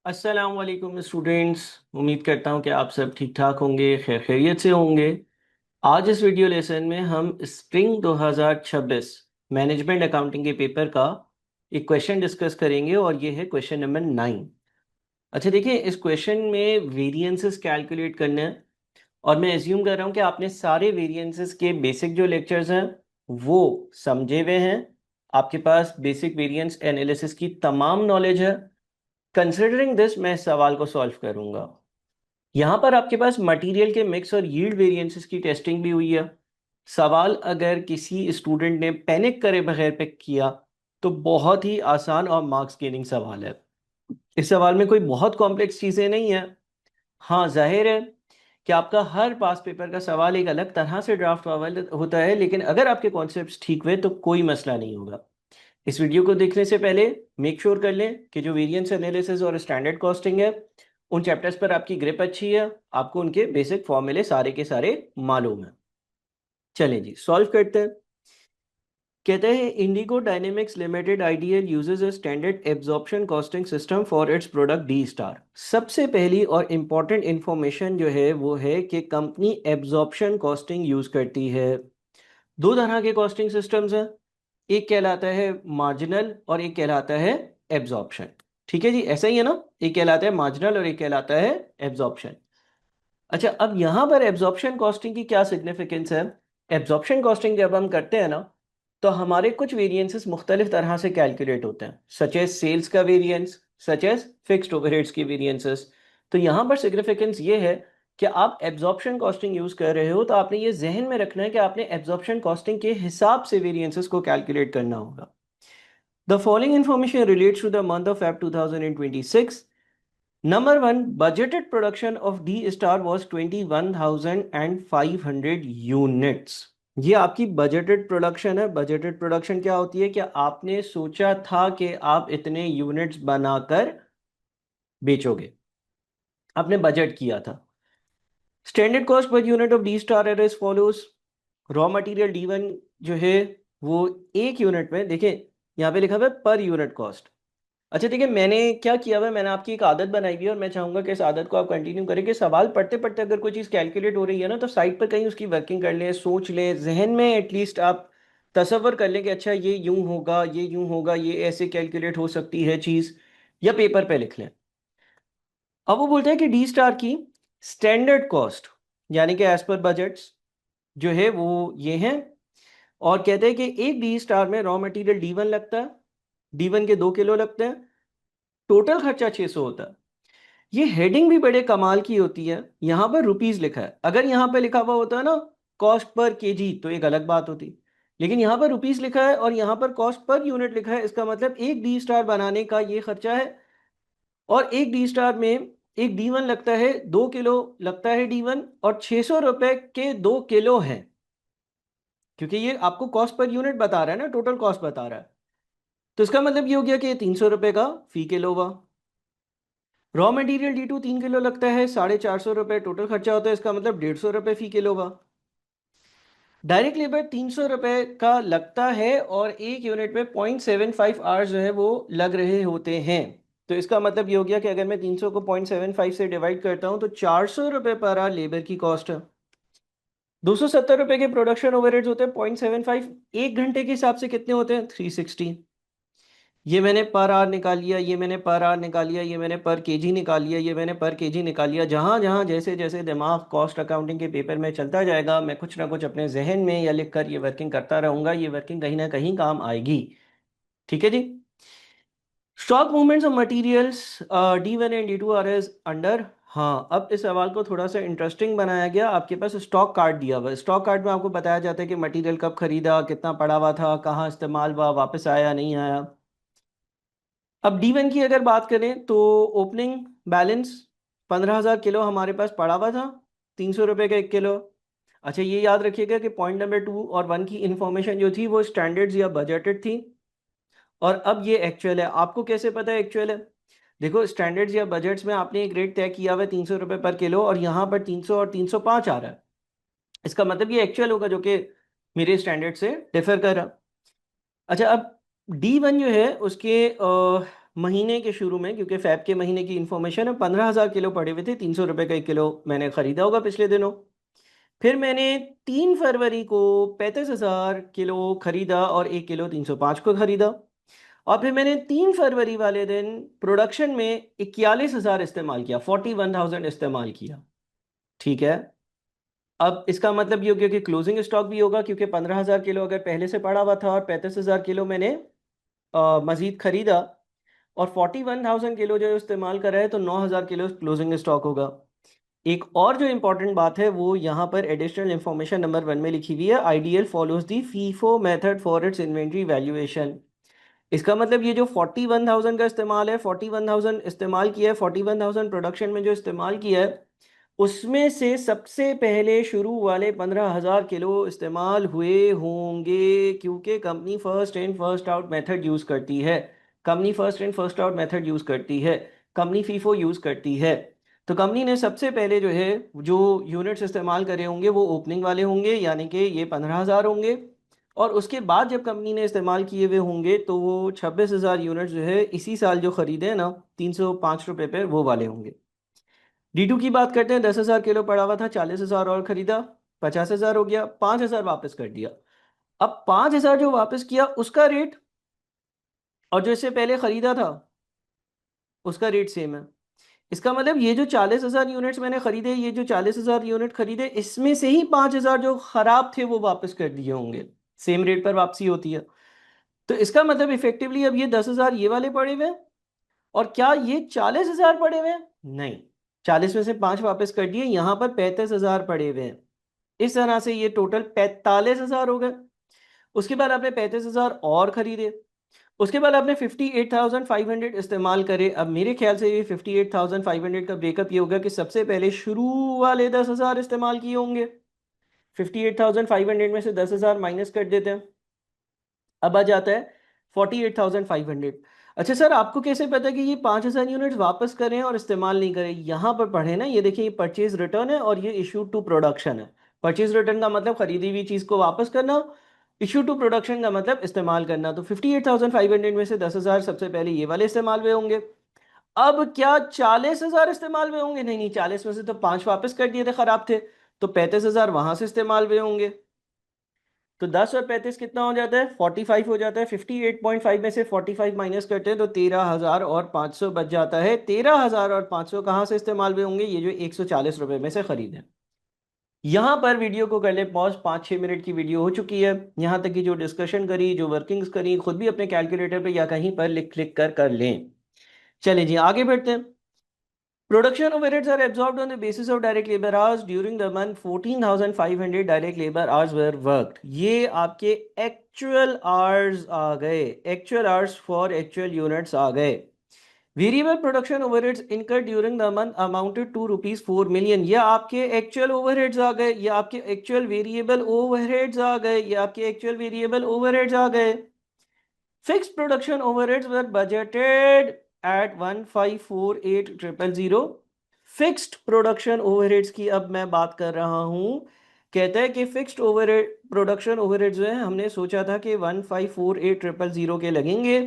अस्सलाम वालेकुम स्टूडेंट्स। उम्मीद करता हूँ कि आप सब ठीक ठाक होंगे, खैर खैरियत से होंगे। आज इस वीडियो लेसन में हम स्प्रिंग 2026 मैनेजमेंट अकाउंटिंग के पेपर का एक क्वेश्चन डिस्कस करेंगे और ये है क्वेश्चन नंबर 9। अच्छा देखिए, इस क्वेश्चन में वेरिएंसेस कैलकुलेट करना है और मैं एज्यूम कर रहा हूँ कि आपने सारे वेरिएंसेस के बेसिक जो लेक्चर्स हैं वो समझे हुए हैं। आपके पास बेसिक वेरिएंस एनालिसिस की तमाम नॉलेज है। कंसिडरिंग दिस मैं इस सवाल को सॉल्व करूंगा। यहां पर आपके पास मटेरियल के मिक्स और यील्ड वेरिएंसेस की टेस्टिंग भी हुई है। सवाल अगर किसी स्टूडेंट ने पैनिक करे बगैर पिक किया तो बहुत ही आसान और मार्क्स गेनिंग सवाल है। इस सवाल में कोई बहुत कॉम्प्लेक्स चीजें नहीं है। हाँ, जाहिर है कि आपका हर पास पेपर का सवाल एक अलग तरह से ड्राफ्ट होता है, लेकिन अगर आपके कॉन्सेप्ट्स ठीक हुए तो कोई मसला नहीं होगा। इस वीडियो को देखने से पहले मेक श्योर कर लें कि जो वेरिएंस एनालिसिस और स्टैंडर्ड कॉस्टिंग है उन चैप्टर्स पर आपकी ग्रिप अच्छी है, आपको उनके बेसिक फॉर्मूले सारे के सारे मालूम है। चलें जी, सॉल्व करते हैं। कहते हैं Indigo dynamics limited IDL uses a standard absorption costing system for its product D star. सबसे पहली और इंपॉर्टेंट इंफॉर्मेशन जो है वो है कि कंपनी एब्जॉर्प्शन कॉस्टिंग यूज करती है। दो तरह के कॉस्टिंग सिस्टम्स हैं, एक कहलाता है मार्जिनल और एक कहलाता है एब्जॉर्प्शन। ठीक है जी, ऐसा ही है ना। एक कहलाता है मार्जिनल और एक कहलाता है एब्जॉर्प्शन। अच्छा, अब यहां पर एब्जॉर्प्शन कॉस्टिंग की क्या सिग्निफिकेंस है। एब्जॉर्प्शन कॉस्टिंग जब हम करते हैं ना तो हमारे कुछ वेरिएंसेस मुख्तलिफ तरह से कैलकुलेट होते हैं, सच एज सेल्स का variance, such as fixed overheads की वेरिएंसेस। तो यहां पर सिग्निफिकेंस ये है कि आप एब्जॉर्प्शन कॉस्टिंग यूज कर रहे हो तो आपने ये जहन में रखना है कि आपने एब्जॉर्प्शन कॉस्टिंग के हिसाब से वेरिएंसेस को कैलकुलेट करना होगा। The following information relates to the month of Feb 2026. Number one, budgeted production of D Star was 21,500 units. ये आपकी बजटेड प्रोडक्शन है। बजटेड प्रोडक्शन क्या होती है कि आपने सोचा था कि आप इतने यूनिट्स बनाकर बेचोगे, आपने बजट किया था। Standard cost per unit of D star as follows. Raw material D1 जो है वो एक यूनिट में, देखें यहाँ पे लिखा हुआ है पर यूनिट कॉस्ट। अच्छा ठीक है, मैंने क्या किया हुआ है, मैंने आपकी एक आदत बनाई हुई है और मैं चाहूंगा कि इस आदत को आप कंटिन्यू करें कि सवाल पढ़ते पढ़ते अगर कोई चीज़ कैलकुलेट हो रही है ना तो साइड पर कहीं उसकी वर्किंग कर लें, सोच लें, जहन में एटलीस्ट आप तसव्वुर कर लें कि अच्छा ये यूं होगा, ये यूं होगा, ये ऐसे कैलकुलेट हो सकती है चीज़, या पेपर पे लिख लें। अब वो बोलते हैं कि डी स्टार की स्टैंडर्ड कॉस्ट यानी कि एज पर बजट्स जो है वो ये है। और कहते हैं कि एक डी स्टार में रॉ मटेरियल D1 लगता है, D1 के 2 किलो लगते हैं, टोटल खर्चा 600 होता है। ये हेडिंग भी बड़े कमाल की होती है, यहां पर रुपीस लिखा है। अगर यहां पर लिखा हुआ होता है ना कॉस्ट पर केजी तो एक अलग बात होती, लेकिन यहां पर रुपीस लिखा है और यहां पर कॉस्ट पर यूनिट लिखा है। इसका मतलब एक डी स्टार बनाने का ये खर्चा है और एक डी स्टार में एक D1 लगता है, 2 किलो लगता है D1 और 600 रुपए के 2 किलो हैं, क्योंकि ये आपको कॉस्ट पर यूनिट बता रहा है ना, टोटल कॉस्ट बता रहा है। तो इसका मतलब ये हो गया कि ये 300 रुपए का फी किलो हुआ। रॉ मटेरियल D2 3 किलो लगता है, 450 रुपए टोटल खर्चा होता है, इसका मतलब 150 रुपए फी किलो हुआ। डायरेक्ट लेबर 300 रुपए का लगता है और एक यूनिट में 0.75 आवर्स जो है वो लग रहे होते हैं। तो इसका मतलब ये हो गया कि अगर मैं 300 को 0.75 से डिवाइड करता हूं तो 400 रुपए पर आवर लेबर की कॉस्ट है। 270 रुपए के प्रोडक्शन ओवरहेड्स होते हैं, 0.75 एक घंटे के हिसाब से कितने होते हैं, 360। ये मैंने पर आवर निकाल लिया, ये मैंने पर आवर निकाल लिया, ये मैंने पर केजी निकाल लिया, ये मैंने पर केजी निकाल लिया। जहां जहां जैसे जैसे दिमाग कॉस्ट अकाउंटिंग के पेपर में चलता जाएगा मैं कुछ ना कुछ अपने जहन में या लिख कर ये वर्किंग करता रहूंगा। ये वर्किंग कहीं ना कहीं काम आएगी। ठीक है जी। Stock movements of materials D1 and D2 are as under. हाँ, अब इस सवाल को थोड़ा सा इंटरेस्टिंग बनाया गया। आपके पास स्टॉक कार्ड दिया हुआ है, स्टॉक कार्ड में आपको बताया जाता है कि मटेरियल कब खरीदा, कितना पड़ा हुआ था, कहाँ इस्तेमाल हुआ, वापस आया नहीं आया। अब D1 की अगर बात करें तो ओपनिंग बैलेंस 15,000 किलो हमारे पास पड़ा हुआ था, 300 रुपये का 1 किलो। अच्छा, ये याद रखिएगा कि पॉइंट नंबर 2 और 1 की इंफॉर्मेशन जो थी वो स्टैंडर्ड्स या बजटेड थी और अब ये एक्चुअल है। आपको कैसे पता है एक्चुअल है। देखो, स्टैंडर्ड्स या बजट्स में आपने एक रेट तय किया हुआ है 300 रुपये पर किलो और यहाँ पर 300 और 305 आ रहा है। इसका मतलब ये एक्चुअल होगा जो कि मेरे स्टैंडर्ड से डिफर कर रहा। अच्छा, अब D1 जो है उसके महीने के शुरू में, क्योंकि फैब के महीने की इंफॉर्मेशन है, 15,000 किलो पड़े हुए थे, 300 रुपये का 1 किलो मैंने खरीदा होगा पिछले दिनों। फिर मैंने 3 फरवरी को 35,000 किलो खरीदा और 1 किलो 305 को खरीदा। और फिर मैंने 3 फरवरी वाले दिन प्रोडक्शन में 41,000 इस्तेमाल किया, 41,000 इस्तेमाल किया। ठीक है, अब इसका मतलब ये हो गया कि क्लोजिंग स्टॉक भी होगा, क्योंकि 15,000 किलो अगर पहले से पड़ा हुआ था और 35,000 किलो मैंने मजीद खरीदा, और 41,000 किलो जो इस्तेमाल कर रहा है, तो 9,000 किलो क्लोजिंग स्टॉक होगा। एक और जो इंपॉर्टेंट बात है वो यहाँ पर एडिशनल इंफॉर्मेशन नंबर 1 में लिखी हुई है, IDL follows the FIFO method for its inventory valuation. इसका मतलब ये जो 41,000 का इस्तेमाल है, 41,000 इस्तेमाल किया है, 41,000 प्रोडक्शन में जो इस्तेमाल किया है, उसमें से सबसे पहले शुरू वाले 15,000 किलो इस्तेमाल हुए होंगे, क्योंकि company first in first out method use करती है। Company first in first out method use करती है, कंपनी फीफो यूज़ करती है। तो कंपनी ने सबसे पहले जो है जो यूनिट्स इस्तेमाल करे होंगे वो ओपनिंग वाले होंगे, यानी कि ये 15,000 होंगे। और उसके बाद जब कंपनी ने इस्तेमाल किए हुए होंगे तो वो 26,000 यूनिट्स जो है इसी साल जो खरीदे हैं ना 305 रुपये पे, वो वाले होंगे। D2 की बात करते हैं, 10,000 किलो पड़ा हुआ था, 40,000 और खरीदा, 50,000 हो गया, 5,000 वापस कर दिया। अब 5,000 जो वापस किया उसका रेट और जो इससे पहले खरीदा था उसका रेट सेम है। इसका मतलब ये जो 40,000 यूनिट्स मैंने खरीदे, ये जो 40,000 यूनिट खरीदे, इसमें से ही 5,000 जो खराब थे वो वापस कर दिए होंगे। सेम रेट पर वापसी होती है। तो इसका मतलब इफेक्टिवली अब ये 10,000 ये वाले पड़े हुए हैं, और क्या ये 40,000 पड़े हुए हैं? नहीं, 40 में से 5 वापस कर दिए, यहां पर 35,000 पड़े हुए हैं। इस तरह से ये टोटल 45,000 हो गए। उसके बाद आपने 35,000 और खरीदे, उसके बाद आपने 58,500 इस्तेमाल करे। अब मेरे ख्याल से ये 58,500 का ब्रेकअप ये होगा कि सबसे पहले शुरू वाले 10,000 इस्तेमाल किए होंगे। 58,500 में से 10,000 माइनस कर देते हैं, अब आ जाता है 48,500। अच्छा सर, आपको कैसे पता कि ये 5,000 यूनिट्स वापस करें और इस्तेमाल नहीं करें? यहाँ पर पढ़े ना, ये देखिए, ये परचेज रिटर्न है और ये इशू टू प्रोडक्शन है। परचेज रिटर्न का मतलब खरीदी हुई चीज को वापस करना, इशू टू प्रोडक्शन का मतलब इस्तेमाल करना। तो 58,500 में से 10,000 सबसे पहले ये वाले इस्तेमाल हुए होंगे। अब क्या 40,000 इस्तेमाल हुए होंगे? नहीं नहीं, 40 में से तो 5 वापस कर दिए थे, खराब थे, तो 35,000 वहां से इस्तेमाल हुए होंगे। तो 10 और 35 कितना हो जाता है? 45 हो जाता है। 58.5 में से 45 माइनस करते हैं तो 13,500 बच जाता है। 13,500 कहाँ से इस्तेमाल हुए होंगे? ये जो 140 रुपये में से खरीदे। यहाँ पर वीडियो को कर ले पॉज, 5-6 मिनट की वीडियो हो चुकी है। यहाँ तक की जो डिस्कशन करी, जो वर्किंग्स करी, खुद भी अपने कैलकुलेटर पे या कहीं पर लिख लिख कर लें। चलें जी, आगे बढ़ते हैं। Production overheads are absorbed on the basis of direct labor hours. During the month 14,500 direct labor hours were worked. ये आपके actual hours आ गए, actual hours for actual units आ गए। Variable production overheads incurred during the month amounted to rupees 4 million. ये आपके actual overheads आ गए, ये आपके actual variable overheads आ गए, ये आपके actual variable overheads आ गए। Fixed production overheads were budgeted at 1,548,000। Fixed production overheads की अब मैं बात कर रहा हूं। कहता है कि फिक्स्ड ओवरहेड प्रोडक्शन ओवरहेड्स जो है हमने सोचा था कि 1,548,000 के लगेंगे।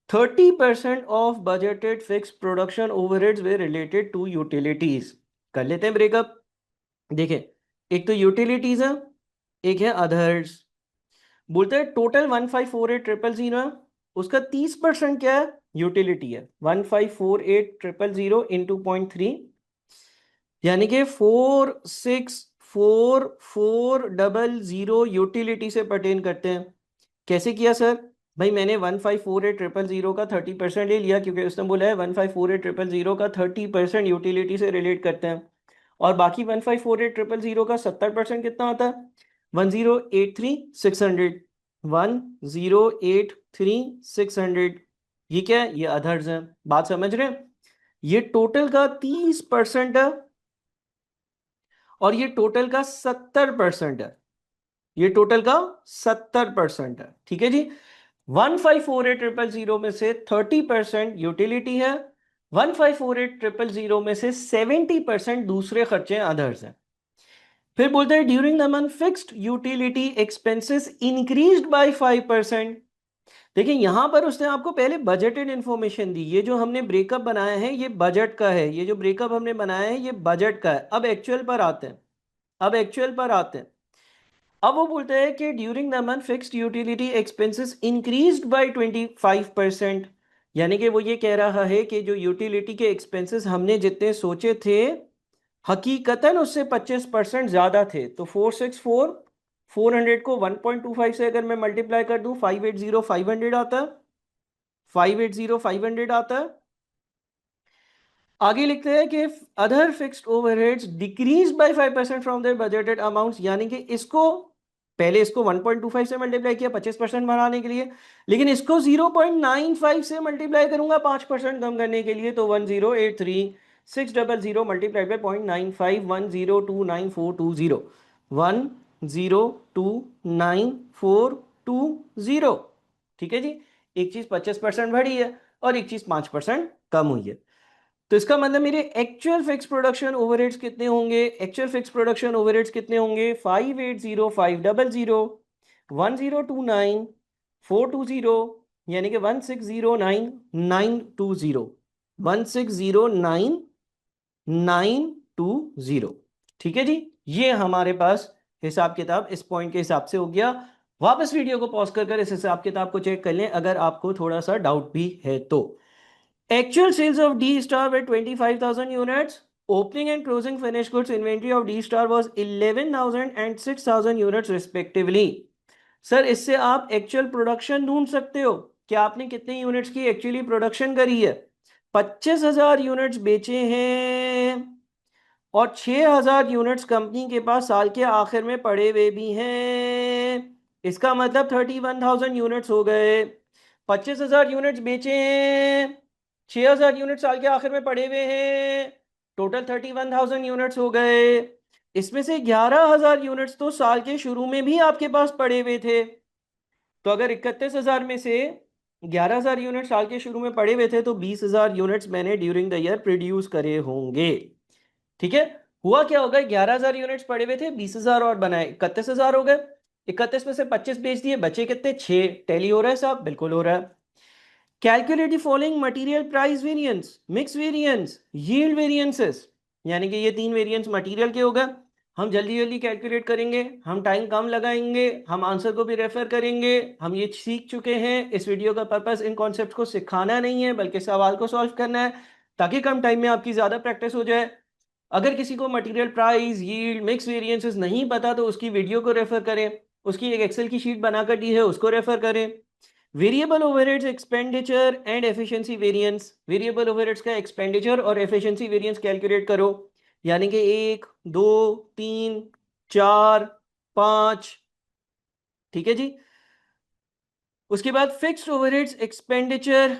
30% of budgeted fixed production overheads were related to utilities. कर लेते हैं ब्रेकअप। देखें, एक तो यूटिलिटीज है, एक है अदर्स। बोलते हैं टोटल 1,548,000 है, उसका 30% क्या है? यूटिलिटी है। 1,548,000 इंटू 0.3, यानी कि 46,4,400 यूटिलिटी से पर्टेन करते हैं। कैसे किया सर? भाई मैंने 1,548,000 का 30% ले लिया, क्योंकि उसने बोला है 1,548,000 का 30% यूटिलिटी से रिलेट करते हैं, और बाकी 1,548,000 का 70% कितना होता है? 1,083,600। 1,083,600, ये क्या है? ये अदर्स है। बात समझ रहे हैं? ये टोटल का 30% है और ये टोटल का 70% है। ये टोटल का 70% है। ठीक है जी। 1,548,000 में से 30% यूटिलिटी है, 1,548,000 में से 70% दूसरे खर्चे अदर्स हैं। फिर बोलते हैं during the month fixed utility expenses increased by 5%। देखिए यहां पर उसने आपको पहले बजटेड इंफॉर्मेशन दी, ये जो हमने ब्रेकअप बनाया है ये बजट का है, ये जो ब्रेकअप हमने बनाया है ये बजट का है। अब एक्चुअल पर आते हैं, अब एक्चुअल पर आते हैं। अब वो बोलते हैं कि during the month fixed utility expenses increased by 25%। यानी कि वो ये कह रहा है कि जो यूटिलिटी के एक्सपेंसेस हमने जितने सोचे थे हकीकतन उससे 25% ज्यादा थे। तो 464, 400 को 1.25 से अगर मैं मल्टीप्लाई कर दूं 580 500 आता है, 580 500 आता है। आगे लिखते हैं कि other fixed overheads decrease by 5% from their budgeted amounts. यानी कि इसको पहले इसको 1.25 से मल्टीप्लाई किया 25% बढ़ाने के लिए, लेकिन इसको 0.95 से मल्टीप्लाई करूंगा 5% कम करने के लिए, तो 1083600 मल्टीप्लाइड बाय 0.95 1029420, 1029420। ठीक है जी, एक चीज 25% बढ़ी है और एक चीज 5% कम हुई है। तो इसका मतलब मेरे एक्चुअल फिक्स प्रोडक्शन ओवरहेड्स कितने होंगे, एक्चुअल फिक्स प्रोडक्शन ओवरहेड्स कितने होंगे 580500 1029420, यानी कि 1609920, 1609920। ठीक है जी, ये हमारे पास हिसाब किताब इस पॉइंट के हिसाब से हो गया। वापस वीडियो को पॉज कर इस हिसाब किताब को चेक कर लें अगर आपको थोड़ा सा डाउट भी है तो। Actual sales of D Star were 25,000 units. Opening and closing finished goods inventory of D Star was 11,000 and 6,000 units respectively. Sir इससे आप एक्चुअल प्रोडक्शन ढूंढ सकते हो कि आपने कितने यूनिट्स की एक्चुअली प्रोडक्शन करी है। 25,000 यूनिट्स बेचे हैं और 6,000 यूनिट्स कंपनी के पास साल के आखिर में पड़े हुए भी हैं। इसका मतलब 31,000 यूनिट्स हो गए। 25,000 यूनिट्स बेचे हैं, 6,000 यूनिट साल के आखिर में पड़े हुए हैं, टोटल 31,000 यूनिट्स हो गए। इसमें से 11,000 यूनिट्स तो साल के शुरू में भी आपके पास पड़े हुए थे। तो अगर 31,000 में से 11,000 यूनिट साल के शुरू में पड़े हुए थे तो 20,000 यूनिट्स मैंने ड्यूरिंग द ईयर प्रोड्यूस करे होंगे। ठीक है, हुआ क्या होगा, 11,000 यूनिट्स पड़े हुए थे, 20,000 और बनाए, 31,000 हो गए। 31 में से 25 बेच दिए, बचे कितने 6। टैली हो रहा है साहब, बिल्कुल हो रहा है। Calculate the following material price variance, mix variance, yield variances. यानी कि ये तीन वेरिएंस मटेरियल के हो गए। हम जल्दी जल्दी कैलकुलेट करेंगे, हम टाइम कम लगाएंगे, हम आंसर को भी रेफर करेंगे। हम ये सीख चुके हैं, इस वीडियो का पर्पस इन कॉन्सेप्ट को सिखाना नहीं है बल्कि सवाल को सॉल्व करना है, ताकि कम टाइम में आपकी ज्यादा प्रैक्टिस हो जाए। अगर किसी को material price, yield, mix variances नहीं पता तो उसकी वीडियो को रेफर करें, उसकी एक एक्सेल की शीट बनाकर दी है उसको रेफर करें। Variable overheads expenditure and efficiency variance, variable overheads का एक्सपेंडिचर और एफिशिएंसी वेरिएंस कैलकुलेट करो। यानी कि 1 2 3 4 5। ठीक है जी, उसके बाद fixed overheads expenditure,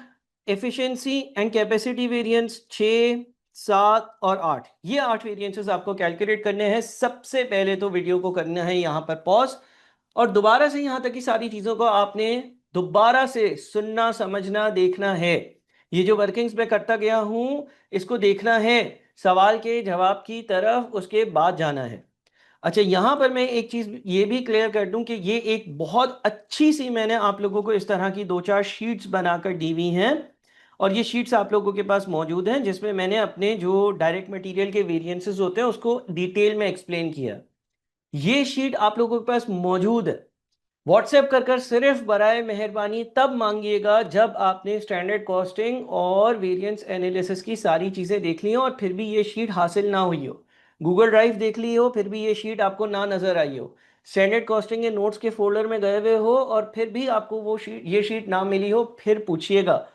efficiency and capacity variance 6 7 और 8, ये 8 वेरिएंसेस आपको कैलकुलेट करने हैं। सबसे पहले तो वीडियो को करना है यहां पर पॉज और दोबारा से यहां तक की सारी चीजों को आपने दोबारा से सुनना, समझना, देखना है। ये जो वर्किंग्स मैं करता गया हूं इसको देखना है, सवाल के जवाब की तरफ उसके बाद जाना है। अच्छा, यहां पर मैं एक चीज ये भी क्लियर कर दूं कि ये एक बहुत अच्छी सी मैंने आप लोगों को इस तरह की 2-4 शीट्स बनाकर दी हुई हैं और ये शीट्स आप लोगों के पास मौजूद हैं जिसमें मैंने अपने जो डायरेक्ट मटेरियल के वेरिएंसेस होते हैं उसको डिटेल में एक्सप्लेन किया। ये शीट आप लोगों के पास मौजूद है। व्हाट्सएप कर सिर्फ बराए मेहरबानी तब मांगिएगा जब आपने स्टैंडर्ड कॉस्टिंग और वेरिएंस एनालिसिस की सारी चीजें देख ली हो और फिर भी ये शीट हासिल ना हुई हो। गूगल ड्राइव देख ली हो फिर भी ये शीट आपको ना नजर आई हो, स्टैंडर्ड कॉस्टिंग के नोट्स के फोल्डर में गए हुए हो और फिर भी आपको वो शीट, ये शीट ना मिली हो, फिर पूछिएगा।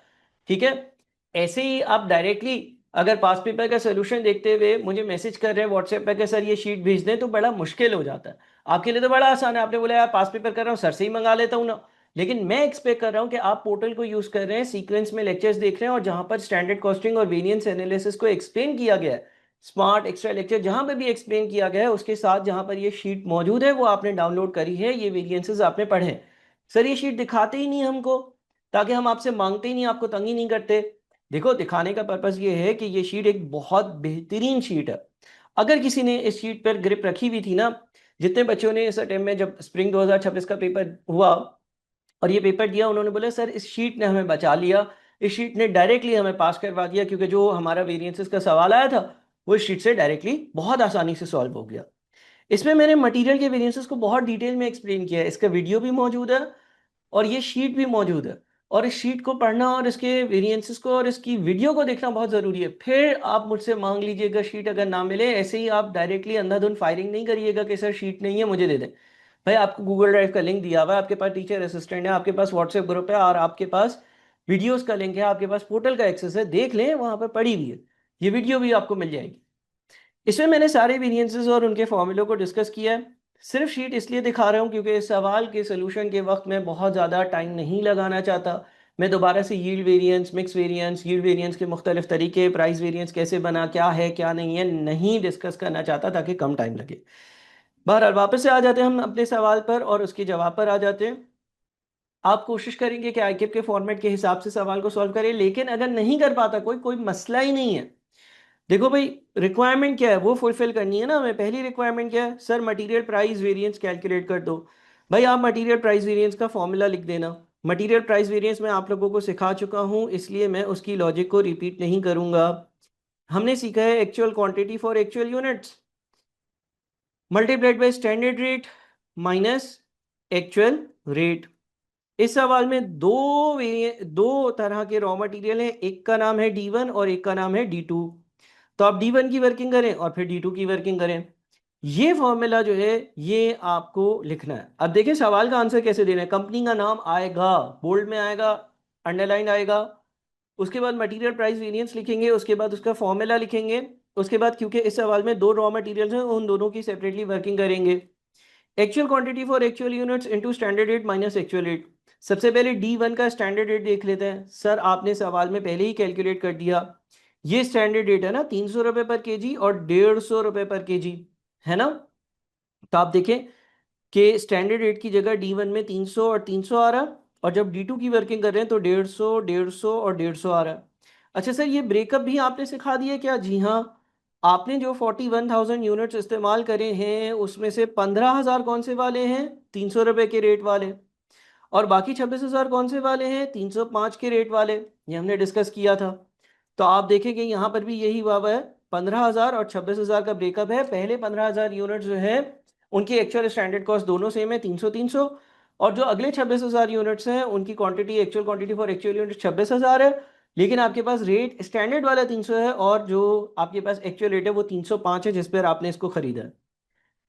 ठीक है, ऐसे ही आप डायरेक्टली अगर पास पेपर का सोल्यूशन देखते हुए मुझे मैसेज कर रहे हैं व्हाट्सएप पे कि सर ये शीट भेज दें तो बड़ा मुश्किल हो जाता है। आपके लिए तो बड़ा आसान है, आपने बोला यार पास पेपर कर रहा हूँ सर से ही मंगा लेता हूँ ना। लेकिन मैं एक्सपेक्ट कर रहा हूँ कि आप पोर्टल को यूज कर रहे हैं, सीक्वेंस में लेक्चर्स देख रहे हैं और जहां पर स्टैंडर्ड कॉस्टिंग और वेरिएंस एनालिसिस को एक्सप्लेन किया गया है, स्मार्ट एक्स्ट्रा लेक्चर जहां पर भी एक्सप्लेन किया गया है उसके साथ जहां पर ये शीट मौजूद है वो आपने डाउनलोड करी है, ये वेरिएंसेस आपने पढ़े हैं। सर ये शीट दिखाते ही नहीं हमको, ताकि हम आपसे मांगते ही नहीं, आपको तंग ही नहीं करते। देखो दिखाने का पर्पस ये है कि ये शीट एक बहुत बेहतरीन शीट है। अगर किसी ने इस शीट पर ग्रिप रखी हुई थी ना, जितने बच्चों ने इस अटेम्प्ट में जब स्प्रिंग 2026 का पेपर हुआ और ये पेपर दिया, उन्होंने बोला सर इस शीट ने हमें बचा लिया, इस शीट ने डायरेक्टली हमें पास करवा दिया, क्योंकि जो हमारा वेरिएंसेस का सवाल आया था वो इस शीट से डायरेक्टली बहुत आसानी से सॉल्व हो गया। इसमें मैंने मटेरियल के वेरिएंसेस को बहुत डिटेल में एक्सप्लेन किया है, इसका वीडियो भी मौजूद है और ये शीट भी मौजूद है। और इस शीट को पढ़ना और इसके वेरिएंसेस को और इसकी वीडियो को देखना बहुत ज़रूरी है। फिर आप मुझसे मांग लीजिएगा शीट अगर ना मिले, ऐसे ही आप डायरेक्टली अंधाधुंध फायरिंग नहीं करिएगा कि सर शीट नहीं है मुझे दे दें। भाई आपको गूगल ड्राइव का लिंक दिया हुआ है, आपके पास टीचर असिस्टेंट है, आपके पास व्हाट्सएप ग्रुप है और आपके पास वीडियोस का लिंक है, आपके पास पोर्टल का एक्सेस है, देख लें, वहां पर पड़ी हुई है, ये वीडियो भी आपको मिल जाएगी। इसमें मैंने सारे वेरिएंसेस और उनके फॉर्मूलों को डिस्कस किया है। सिर्फ शीट इसलिए दिखा रहा हूँ क्योंकि इस सवाल के सोल्यूशन के वक्त मैं बहुत ज़्यादा टाइम नहीं लगाना चाहता। मैं दोबारा से yield variance, mix variance, yield variance के मुख्तलिफ तरीके, प्राइस वेरिएंस कैसे बना, क्या है क्या नहीं है, नहीं डिस्कस करना चाहता ताकि कम टाइम लगे। बहरहाल वापस से आ जाते हैं हम अपने सवाल पर और उसके जवाब पर आ जाते हैं। आप कोशिश करेंगे कि आईक्यूब के फॉर्मेट के हिसाब से सवाल को सॉल्व करें, लेकिन अगर नहीं कर पाता कोई कोई मसला ही नहीं है। देखो भाई, रिक्वायरमेंट क्या है वो फुलफिल करनी है ना हमें। पहली रिक्वायरमेंट क्या है, sir material price variance calculate कर दो। भाई आप मटेरियल प्राइस वेरिएंस का फॉर्मूला लिख देना। मटेरियल प्राइस वेरिएंस मैं आप लोगों को सिखा चुका हूं, इसलिए मैं उसकी लॉजिक को रिपीट नहीं करूंगा। हमने सीखा है actual quantity for actual units multiplied by standard rate minus actual rate. इस सवाल में दो तरह के रॉ मटेरियल हैं, एक का नाम है D1 और एक का नाम है D2। तो आप D1 की वर्किंग करें और फिर D2 की वर्किंग करें। ये फॉर्मूला जो है ये आपको लिखना है। अब देखिए सवाल का आंसर कैसे देना है। कंपनी का नाम आएगा, बोल्ड में आएगा, अंडरलाइन आएगा, उसके बाद मटेरियल प्राइस वेरिएंस लिखेंगे, उसके बाद उसका फॉर्मूला लिखेंगे, उसके बाद क्योंकि इस सवाल में दो रॉ मटेरियल्स हैं उन दोनों की सेपरेटली वर्किंग करेंगे। Actual quantity for actual units into standard rate minus actual rate. सबसे पहले D1 का स्टैंडर्ड रेट देख लेते हैं। सर आपने सवाल में पहले ही कैलकुलेट कर दिया, ये स्टैंडर्ड रेट है ना 300 रुपये पर केजी और 150 रुपये पर केजी, है ना। तो आप देखें कि स्टैंडर्ड रेट की जगह D1 में 300 और 300 आ रहा है, और जब D2 की वर्किंग कर रहे हैं तो 150, 150 और 150 आ रहा है। अच्छा सर ये ब्रेकअप भी आपने सिखा दिया क्या? जी हाँ। आपने जो 41,000 यूनिट्स इस्तेमाल करे हैं उसमें से 15,000 कौन से वाले हैं? 300 रुपये के रेट वाले। और बाकी 26,000 कौन से वाले हैं? 305 के रेट वाले। ये हमने डिस्कस किया था। तो आप देखेंगे यहाँ पर भी यही हुआ है, 15,000 और 26,000 का ब्रेकअप है। पहले 15,000 यूनिट जो है उनकी एक्चुअल स्टैंडर्ड कॉस्ट दोनों सेम है, 300-300। और जो अगले 26,000 यूनिट्स हैं उनकी quantity, actual quantity for actual unit 26,000 है, लेकिन आपके पास रेट स्टैंडर्ड वाला 300 है और जो आपके पास एक्चुअल रेट है वो 305 है जिस पर आपने इसको खरीदा है।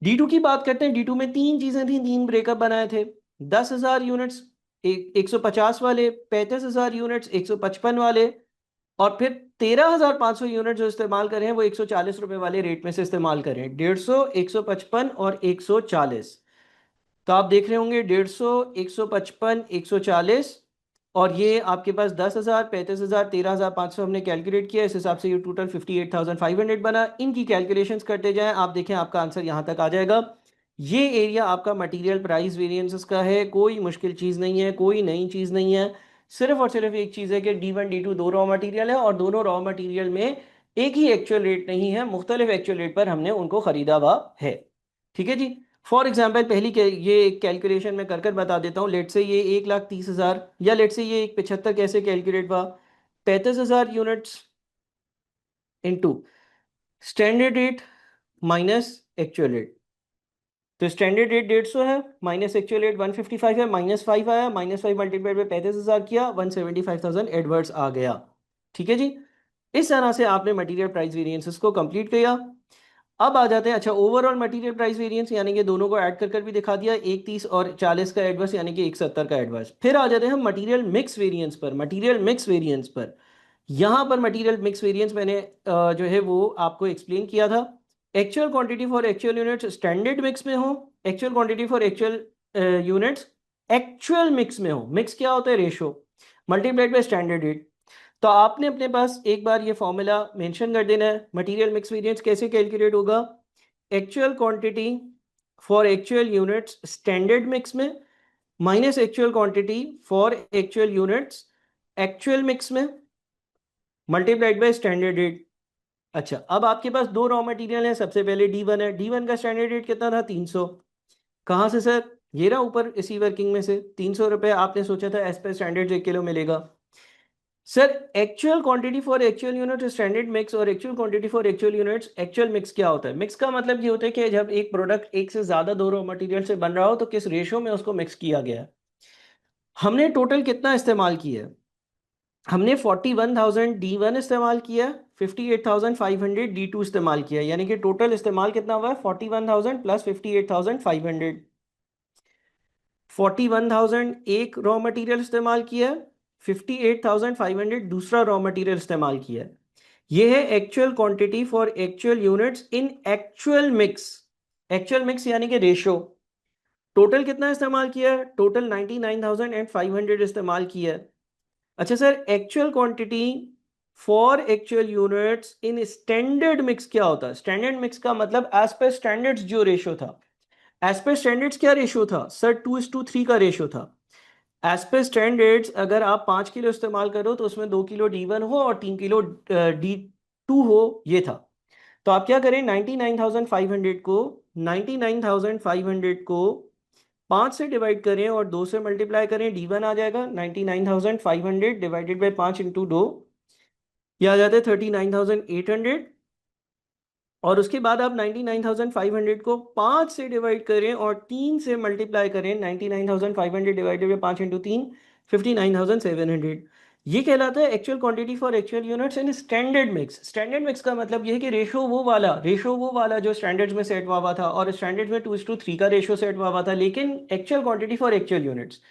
D2 की बात करते हैं। D2 में तीन चीजें थी, तीन ब्रेकअप बनाए थे। 10,000 यूनिट्स 150 वाले, 35,000 यूनिट्स 155 वाले, और फिर 13,500 यूनिट जो इस्तेमाल करें वो 140 रुपये वाले रेट में से इस्तेमाल करें। 150, 155 और 140। तो आप देख रहे होंगे 150, 155, 140, और ये आपके पास 10,000, 35,000, 13,500 हमने कैलकुलेट किया। इस हिसाब से ये टोटल 58,500 बना। इनकी कैलकुलेशंस करते जाएं, आप देखें आपका आंसर यहाँ तक आ जाएगा। ये एरिया आपका मटेरियल प्राइस वेरिएंसेस का है, कोई मुश्किल चीज़ नहीं है, कोई नई चीज़ नहीं है। सिर्फ और सिर्फ एक चीज़ है कि D1, D2 दो रॉ मटेरियल है और दोनों रॉ मटेरियल में एक ही एक्चुअल रेट नहीं है, मुख्तलिफ एक्चुअल रेट पर हमने उनको खरीदा हुआ है। ठीक है जी। फॉर एग्जाम्पल पहली ये कैलकुलेशन मैं कर बता देता हूँ। लेट से ये 1,30,000 या लेट से ये 175 कैसे कैलकुलेट हुआ, 35,000 units into standard rate minus actual rate. तो स्टैंडर्ड रेट 150 है, माइनस एक्चुअल रेट 155 है, -5 आया, -5 मल्टीप्लाइड बाई 35,000 किया, 175,000 एडवर्ड्स आ गया। ठीक है जी। इस तरह से आपने मटेरियल प्राइस वेरिएंसेस को कंप्लीट किया। अब आ जाते हैं, अच्छा ओवरऑल मटेरियल प्राइस वेरिएंस यानी कि दोनों को ऐड कर भी दिखा दिया, 130 और 40 का एडवर्स यानी कि 170 का एडवर्स। फिर आ जाते हैं हम मटेरियल मिक्स वेरिएंस पर। मटेरियल मिक्स वेरिएंस पर यहाँ पर मटेरियल मिक्स वेरिएंस मैंने जो है वो आपको एक्सप्लेन किया था। Actual quantity for actual units standard mix में हो, actual quantity for actual units actual mix में हो। मिक्स क्या होता है? Ratio multiplied by standard rate. तो आपने अपने पास एक बार ये फॉर्मूला मेंशन कर देना है। मटेरियल मिक्स वेरिएंस कैसे कैलकुलेट होगा? Actual quantity for actual units standard mix में minus actual quantity for actual units actual mix में मल्टीप्लाइड बाय स्टैंडर्ड रेट। अच्छा अब आपके पास दो रॉ मटेरियल है। सबसे पहले D1 है, D1 का स्टैंडर्ड रेट कितना था? 300। कहाँ से सर? ये रहा ऊपर इसी वर्किंग में से 300 रुपये आपने सोचा था एज पर स्टैंडर्ड 1 किलो मिलेगा। Sir actual quantity for actual unit standard mix और actual quantity for actual units actual mix क्या होता है? मिक्स का मतलब ये होता है कि जब एक प्रोडक्ट एक से ज्यादा दो रॉ मटेरियल से बन रहा हो तो किस रेशो में उसको मिक्स किया गया है। हमने टोटल कितना इस्तेमाल किया है? हमने 41,000 D1 इस्तेमाल किया, 58,500 D2 इस्तेमाल किया, यानी कि टोटल इस्तेमाल कितना हुआ है? 41,000 प्लस 58,500। 41,000 एक रॉ मटेरियल इस्तेमाल किया, 58,500 दूसरा रॉ मटेरियल इस्तेमाल किया। ये है actual quantity for actual units in actual mix. Actual mix यानी कि रेशो। टोटल कितना इस्तेमाल किया? टोटल 99,500 इस्तेमाल किया। अच्छा sir, actual quantity for actual units in standard mix क्या होता है? स्टैंडर्ड मिक्स का मतलब एज पर स्टैंडर्ड्स जो रेशो था। एज पर स्टैंडर्ड्स क्या रेशो था सर? 2:3 का रेशो था। एज पर स्टैंडर्ड्स अगर आप 5 किलो इस्तेमाल करो तो उसमें 2 किलो D1 हो और 3 किलो D2 हो, ये था। तो आप क्या करें, 99,500 को 99,500 को 5 से डिवाइड करें और 2 से मल्टीप्लाई करें, D1 आ जाएगा 99,500 डिवाइडेड बाई 5 इंटू 2, यह आ जाता है 39,800। और उसके बाद आप 99,500 को 5 से डिवाइड करें और 3 से मल्टीप्लाई करें, 99,500 डिवाइडेड बाई 5 इंटू 3, 59,700। ये कहलाता है actual quantity for actual units in standard mix. Standard mix का मतलब ये है कि रेशो वो वाला जो स्टैंडर्ड्स में सेट हुआ था, और स्टैंडर्ड्स में 2:3 का रेशो सेट हुआ था, लेकिन actual quantity for actual units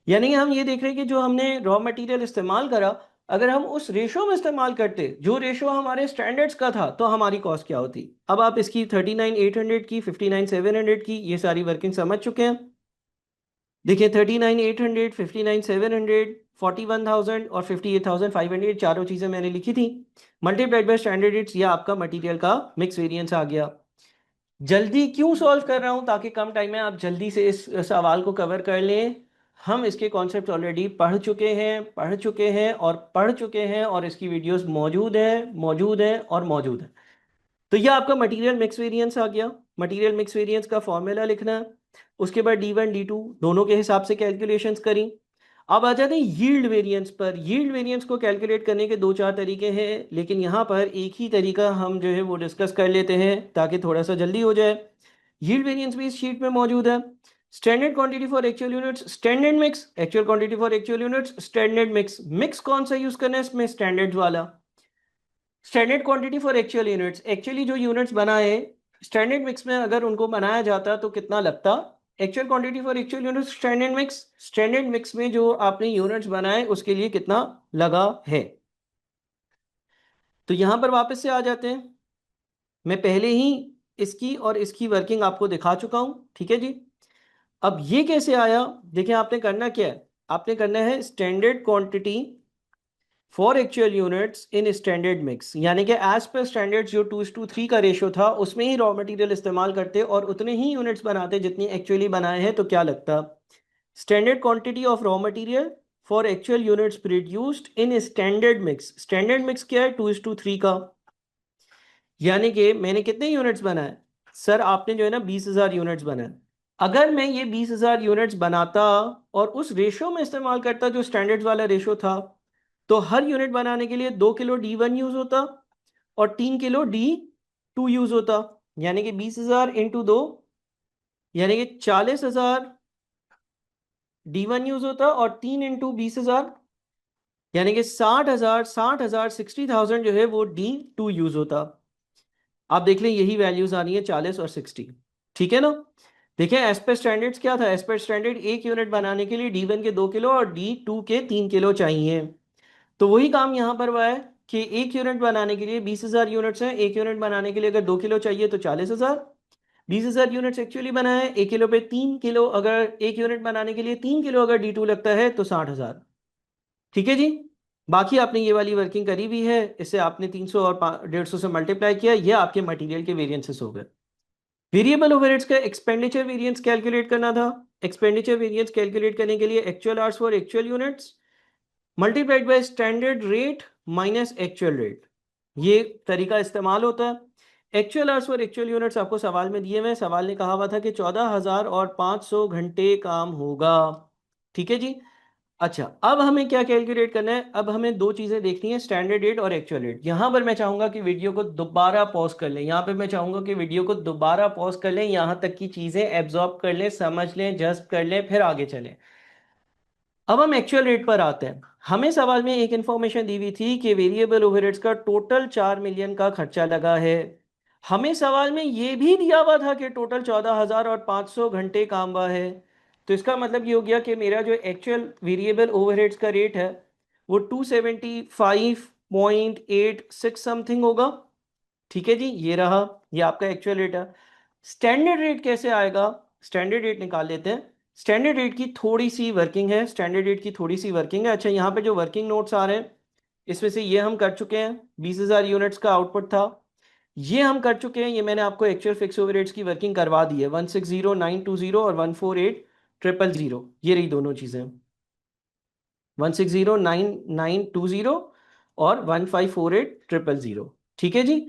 यानी कि हम ये देख रहे हैं कि जो हमने रॉ मटेरियल इस्तेमाल करा, अगर हम उस रेशो में इस्तेमाल करते जो रेशो हमारे स्टैंडर्ड्स का था, तो हमारी कॉस्ट क्या होती। अब आप इसकी 39,800 की, 59,700 की ये सारी वर्किंग समझ चुके हैं। देखिए 39,800, 59,700, 41,000 और 58,500 चारों चीजें मैंने लिखी थी। मल्टीप्लाइड बाय स्टैंडर्ड रेट्स, ये आपका मटेरियल का मिक्स वेरिएंस आ गया। जल्दी क्यों सॉल्व कर रहा हूं? ताकि कम टाइम में आप जल्दी से इस सवाल को कवर कर लें। हम इसके कॉन्सेप्ट ऑलरेडी पढ़ चुके हैं और इसकी वीडियोस मौजूद है और मौजूद है। तो यह आपका मटेरियल मिक्स वेरिएंस आ गया। मटेरियल मिक्स वेरिएंस का फॉर्मूला लिखना है, उसके बाद D1 D2 दोनों के हिसाब से कैलकुलेशंस करी। अब आ जाते हैं यील्ड वेरिएंस पर। यील्ड वेरिएंस को कैलकुलेट करने के 2-4 तरीके हैं, लेकिन यहाँ पर एक ही तरीका हम जो है वो डिस्कस कर लेते हैं ताकि थोड़ा सा जल्दी हो जाए। यील्ड वेरिएंस भी इस शीट में मौजूद है। Standard quantity for actual units standard mix, actual quantity for actual units standard mix. Mix कौन सा यूज करना है इसमें? स्टैंडर्ड वाला। Standard quantity for actual units, actually जो यूनिट्स बनाए स्टैंडर्ड मिक्स में अगर उनको बनाया जाता तो कितना लगता। Actual quantity for actual units standard mix, standard mix में जो आपने यूनिट्स बनाए उसके लिए कितना लगा है। तो यहां पर वापस से आ जाते हैं। मैं पहले ही इसकी और इसकी वर्किंग आपको दिखा चुका हूं, ठीक है जी। अब ये कैसे आया? देखिए आपने करना क्या है, आपने करना है standard quantity for actual units in standard mix, यानी कि एज पर स्टैंडर्ड जो 2:3 का रेशो था उसमें ही रॉ मटेरियल इस्तेमाल करते और उतने ही यूनिट्स बनाते जितनी एक्चुअली बनाए हैं, तो क्या लगता। Standard quantity of raw material for actual units produced in standard mix. Standard mix क्या है? 2:3 का। यानी कि मैंने कितने यूनिट्स बनाए सर? आपने जो है ना 20,000 यूनिट्स बनाए। अगर मैं ये 20,000 यूनिट्स बनाता और उस रेशो में इस्तेमाल करता जो स्टैंडर्ड वाला रेशो था, तो हर यूनिट बनाने के लिए 2 किलो D1 यूज होता और 3 किलो D2 यूज होता। यानी कि 20,000 इंटू 2, यानी कि 40,000 D1 यूज होता और 3 इंटू 20,000, यानी कि 60,000 60,000 जो है वो D2 यूज होता। आप देख लें यही वैल्यूज आ रही है 40 और 60, ठीक है ना। देखिए एज पर स्टैंडर्ड्स क्या था? एज पर स्टैंडर्ड एक यूनिट बनाने के लिए D1 के 2 किलो और D2 के 3 किलो चाहिए। तो वही काम यहाँ पर हुआ है कि एक यूनिट बनाने के लिए 20,000 यूनिट्स हैं, एक यूनिट बनाने के लिए अगर 2 किलो चाहिए तो 40,000। 20,000 यूनिट्स एक्चुअली बना है, 1 किलो पे 3 किलो, अगर एक यूनिट बनाने के लिए 3 किलो अगर D2 लगता है तो 60,000। ठीक है जी। बाकी आपने ये वाली वर्किंग करी भी है, इससे आपने 300 और 150 से मल्टीप्लाई किया, ये आपके मटेरियल के वेरिएंसेस हो गए। वेरिएबल ओवरहेड्स का एक्सपेंडिचर वेरिएंस कैलकुलेट करना था। एक्सपेंडिचर वेरिएंस कैलकुलेट करने के लिए actual hours for actual units multiplied by standard rate minus actual rate, ये तरीका इस्तेमाल होता है। Actual hours for actual units आपको सवाल में दिए हुए हैं। सवाल ने कहा हुआ था कि 14,500 घंटे काम होगा। ठीक है जी। अच्छा, अब हमें क्या कैलकुलेट करना है? अब हमें दो चीजें देखनी है, स्टैंडर्ड रेट और एक्चुअल रेट। यहां पर मैं चाहूंगा कि वीडियो को दोबारा पॉज कर लें। यहां पे मैं चाहूंगा कि वीडियो को दोबारा पॉज कर लें, यहां तक की चीजें एब्जॉर्ब कर लें, समझ लें, जस्ट कर लें, फिर आगे चलें। अब हम एक्चुअल रेट पर आते हैं। हमें सवाल में एक इंफॉर्मेशन दी हुई थी कि वेरिएबल ओवरहेड्स का टोटल 4 मिलियन का खर्चा लगा है। हमें सवाल में यह भी दिया हुआ था कि टोटल 14,500 घंटे काम हुआ है। तो इसका मतलब ये हो गया कि मेरा जो एक्चुअल वेरिएबल ओवरहेड्स का रेट है वो 275.86 समथिंग होगा। ठीक है जी, ये रहा, ये आपका एक्चुअल रेट है। स्टैंडर्ड रेट कैसे आएगा? स्टैंडर्ड रेट निकाल लेते हैं। स्टैंडर्ड रेट की थोड़ी सी वर्किंग है, स्टैंडर्ड रेट की थोड़ी सी वर्किंग है। अच्छा, यहाँ पे जो वर्किंग नोट्स आ रहे हैं इसमें से ये हम कर चुके हैं, 20,000 यूनिट्स का आउटपुट था, ये हम कर चुके हैं। ये मैंने आपको एक्चुअल फिक्स ओवरहेड्स की वर्किंग करवा दी है, 160,920 और 148,000, ये रही दोनों चीजें, 160,920 और 154,800। ठीक है जी।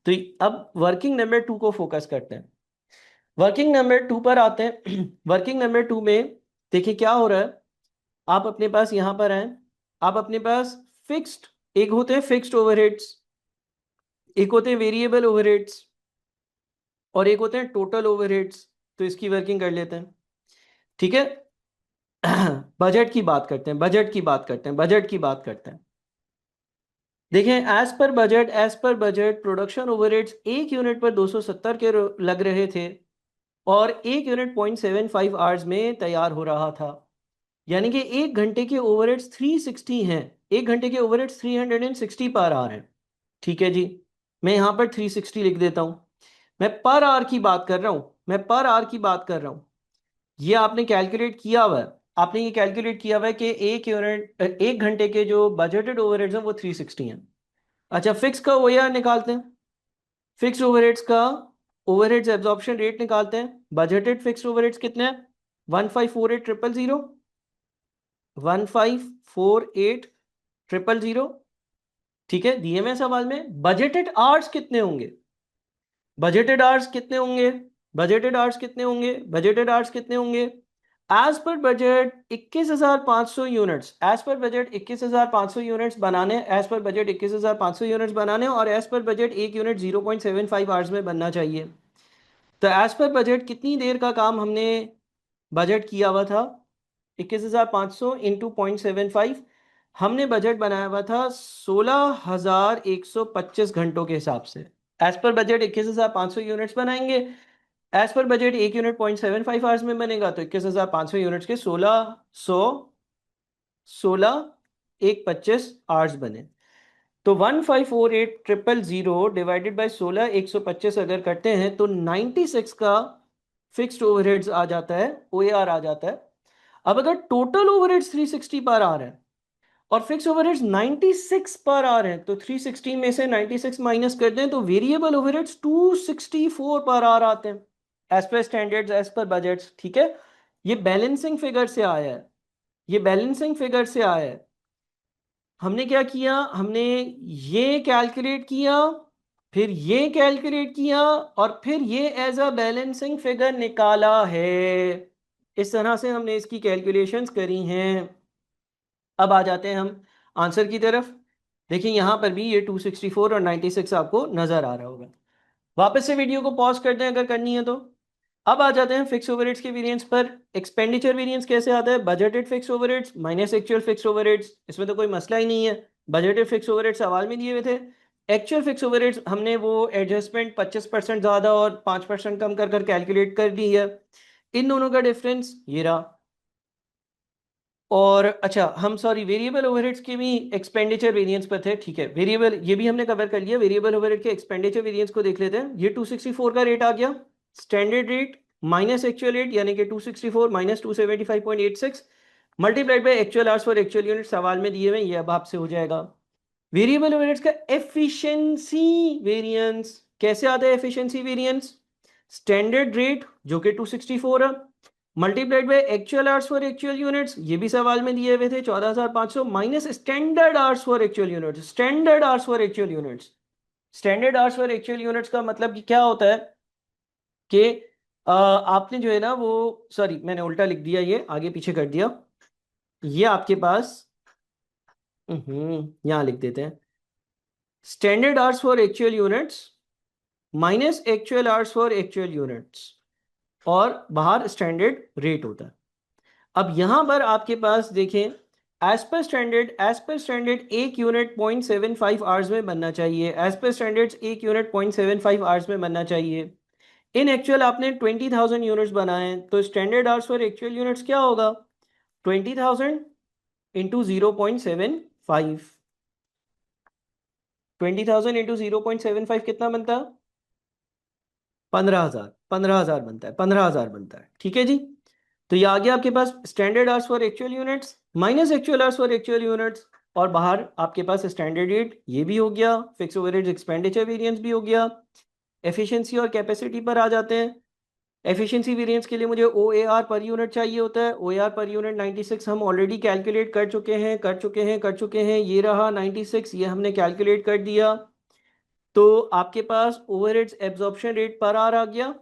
तो अब वर्किंग नंबर 2 को फोकस करते हैं। वर्किंग नंबर 2 पर आते हैं। वर्किंग नंबर 2 में देखिए क्या हो रहा है। आप अपने पास यहां पर हैं, आप अपने पास फिक्स्ड, एक होते हैं फिक्स्ड ओवरहेड्स, एक होते हैं वेरिएबल ओवरहेड्स, और एक होते हैं टोटल ओवरहेड्स। तो इसकी वर्किंग कर लेते हैं। ठीक है। बजट की बात करते हैं, बजट की बात करते हैं, बजट की बात करते हैं। देखें, as per budget production overheads एक यूनिट पर 270 के लग रहे थे, और एक यूनिट 0.75 आवर्स में तैयार हो रहा था। यानी कि एक घंटे के ओवरहेड्स 360 हैं। एक घंटे के ओवरहेड्स 360 पर आवर हैं। ठीक है जी। मैं यहां पर 360 लिख देता हूं। मैं पर आवर की बात कर रहा हूं, मैं पर आवर की बात कर रहा हूं। ये आपने कैलकुलेट किया हुआ है, आपने ये कैलकुलेट किया हुआ है कि एक यूनिट, एक घंटे के जो बजटेड ओवरहेड्स हैं वो 360 हैं। अच्छा, फिक्स का ओएआर निकालते हैं। फिक्स्ड ओवरहेड्स का ओवरहेड्स एब्जॉर्प्शन रेट निकालते हैं। बजटेड फिक्स्ड ओवरहेड्स कितने हैं? 154,800, 154,800। ठीक है, दिए हुए सवाल में बजटेड आवर्स कितने होंगे? बजटेड आवर्स कितने होंगे? बजटेड आवर्स कितने होंगे? बजटेड आवर्स कितने होंगे? As per budget 21,500 units, as per budget 21,500 units बनाने, एज पर बजट 21,500 यूनिट्स बनाने, और एज पर बजट एक यूनिट 0.75 आवर्स में बनना चाहिए। तो एज पर बजट कितनी देर का काम हमने बजट किया हुआ था? 21,500 इंटू 0.75, हमने बजट बनाया हुआ था 16,125 घंटों के हिसाब से। एज पर बजट 21,500 यूनिट्स बनाएंगे, एज पर बजट एक यूनिट 0.75 आवर्स में बनेगा, तो 21,500 यूनिट्स के 16,125 आवर्स बने। तो 154,800 डिवाइडेड बाय 16,125 अगर करते हैं तो 96 का फिक्स्ड ओवरहेड्स आ जाता है, ओएआर आ जाता है। अब अगर टोटल ओवरहेड्स 360 पर आ रहे हैं और फिक्स ओवरहेड्स 96 पर आ रहे हैं, तो 360 में से 96 माइनस कर दें तो वेरिएबल ओवरहेड्स 264 पर आ आते हैं, as per standards, as per budgets. ठीक है, ये बैलेंसिंग फिगर से आया है, ये बैलेंसिंग फिगर से आया है। हमने क्या किया? हमने ये कैलकुलेट किया, फिर ये कैलकुलेट किया, और फिर ये एज अ बैलेंसिंग फिगर निकाला है। इस तरह से हमने इसकी कैलकुलेशंस करी हैं। अब आ जाते हैं हम आंसर की तरफ। देखिए यहां पर भी ये 264 और 96 आपको नजर आ रहा होगा। वापस से वीडियो को पॉज कर दें अगर करनी है तो। अब आ जाते हैं फिक्स ओवरहेड्स के वेरिएंस पर। एक्सपेंडिचर वेरिएंस कैसे आता है? Budgeted fix overheads minus actual fix overheads, इसमें तो कोई मसला ही नहीं है। बजटेड फिक्स ओवरहेड्स सवाल में दिए हुए थे। एक्चुअल फिक्स ओवरहेड्स हमने वो एडजस्टमेंट 25% ज़्यादा और 5% कम कर कर कैलकुलेट कर दी है। इन दोनों का डिफरेंस ये रहा। और अच्छा, हम सॉरी वेरिएबल ओवरहेड्स के भी एक्सपेंडिचर वेरिएंस पर थे। ठीक है, वेरिएबल ये भी हमने कवर कर लिया। वेरिएबल ओवरहेड के एक्सपेंडिचर वेरिएंस को देख लेते हैं। ये 264 का रेट आ गया, standard rate minus actual rate, यानी कि 264 minus 275.86 multiplied by actual hours for actual unit सवाल में दिए हुए, ये अब आपसे हो जाएगा। वेरिएबल ओवरहेड्स का एफिशिएंसी वेरिएंस कैसे आता है? एफिशिएंसी वेरिएंस स्टैंडर्ड रेट जो कि 264 है, multiplied by actual hours for actual units, ये भी सवाल में दिए हुए थे 14,500, minus standard hours for actual units, standard hours for actual units standard hours for actual units का मतलब कि क्या होता है कि आपने जो है ना वो, सॉरी मैंने उल्टा लिख दिया, ये आगे पीछे कर दिया। ये आपके पास यहाँ लिख देते हैं, standard hours for actual units minus actual hours for actual units, और बाहर स्टैंडर्ड रेट होता है। अब यहां पर आपके पास देखें, एज पर स्टैंडर्ड एक यूनिट 0.75 आवर्स में बनना चाहिए। एज पर स्टैंडर्ड्स एक यूनिट 0.75 आवर्स में बनना चाहिए। इन एक्चुअल आपने 20,000 यूनिट्स बनाए, तो standard hours for actual units क्या होगा? 20,000 इंटू 0.75। 20,000 इंटू 0.75 कितना बनता है? 15,000। 15,000 बनता है, 15,000 बनता है, ठीक है जी। तो ये आ गया आपके पास standard hours for actual units minus actual hours for actual units, और बाहर आपके पास स्टैंडर्ड रेट ये भी हो गया, फिक्स ओवरहेड्स एक्सपेंडिचर वेरिएंस भी हो गया। एफिशिएंसी और कैपेसिटी पर आ जाते हैं। एफिशिएंसी वेरिएंस के लिए मुझे ओ ए आर पर यूनिट चाहिए होता है। ओ ए आर पर यूनिट 96 हम ऑलरेडी कैलकुलेट कर चुके हैं। ये रहा 96, ये हमने कैलकुलेट कर दिया। तो आपके पास ओवरहेड्स एब्जॉर्प्शन रेट पर आर आ गया।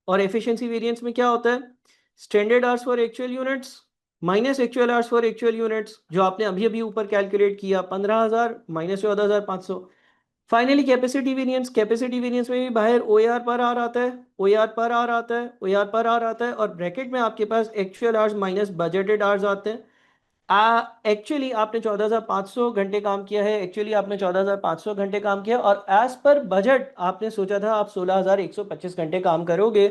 और एफिशिएंसी वेरिएंस में क्या होता है? Standard hours for actual units minus actual hours for actual units, जो आपने अभी अभी ऊपर कैलकुलेट किया, 15,000 माइनस 14,500। फाइनली कैपेसिटी वेरिएंस में भी बाहर ओ आर पर आर आता है, ओ आर पर आर आता है, ओ आर पर आर आता है, और ब्रैकेट में आपके पास actual hours minus budgeted hours आते हैं। एक्चुअली आपने 14,500 घंटे काम किया है, एक्चुअली आपने 14,500 घंटे काम किया, और एज पर बजट आपने सोचा था आप 16,125 घंटे काम करोगे,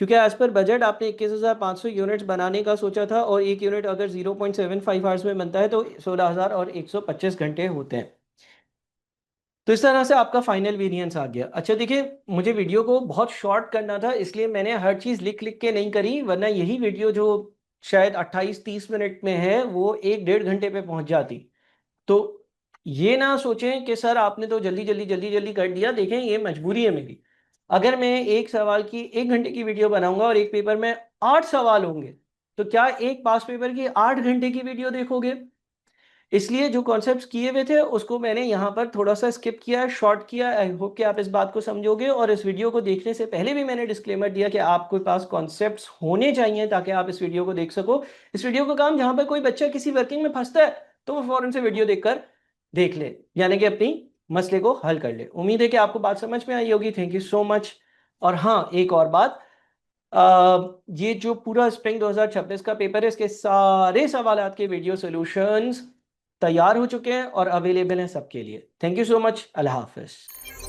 क्योंकि एज पर बजट आपने 21,500 यूनिट्स बनाने का सोचा था, और एक यूनिट अगर 0.75 आवर्स में बनता है तो 16,125 घंटे होते हैं। तो इस तरह से आपका फाइनल वेरिएंस आ गया। अच्छा देखिए, मुझे वीडियो को बहुत शॉर्ट करना था, इसलिए मैंने हर चीज़ लिख लिख के नहीं करी, वरना यही वीडियो जो शायद 28-30 मिनट में है वो 1-1.5 घंटे पे पहुंच जाती। तो ये ना सोचें कि सर आपने तो जल्दी जल्दी जल्दी जल्दी कर दिया। देखें, ये मजबूरी है मेरी। अगर मैं एक सवाल की 1 घंटे की वीडियो बनाऊंगा और एक पेपर में 8 सवाल होंगे, तो क्या एक पास पेपर की 8 घंटे की वीडियो देखोगे? इसलिए जो कॉन्सेप्ट्स किए हुए थे उसको मैंने यहाँ पर थोड़ा सा स्किप किया है, शॉर्ट किया। आई होप कि आप इस बात को समझोगे। और इस वीडियो को देखने से पहले भी मैंने डिस्क्लेमर दिया कि आपके पास कॉन्सेप्ट्स होने चाहिए ताकि आप इस वीडियो को देख सको। इस वीडियो का काम, जहाँ पर कोई बच्चा किसी वर्किंग में फंसता है तो वो फौरन से वीडियो देखकर देख ले, यानी कि अपनी मसले को हल कर ले। उम्मीद है कि आपको बात समझ में आई होगी। Thank you so much. और हाँ, एक और बात, ये जो पूरा स्प्रिंग 2026 का पेपर है, इसके सारे सवालात के वीडियो सॉल्यूशंस तैयार हो चुके हैं और अवेलेबल हैं सबके लिए। Thank you so much. Allah Hafiz.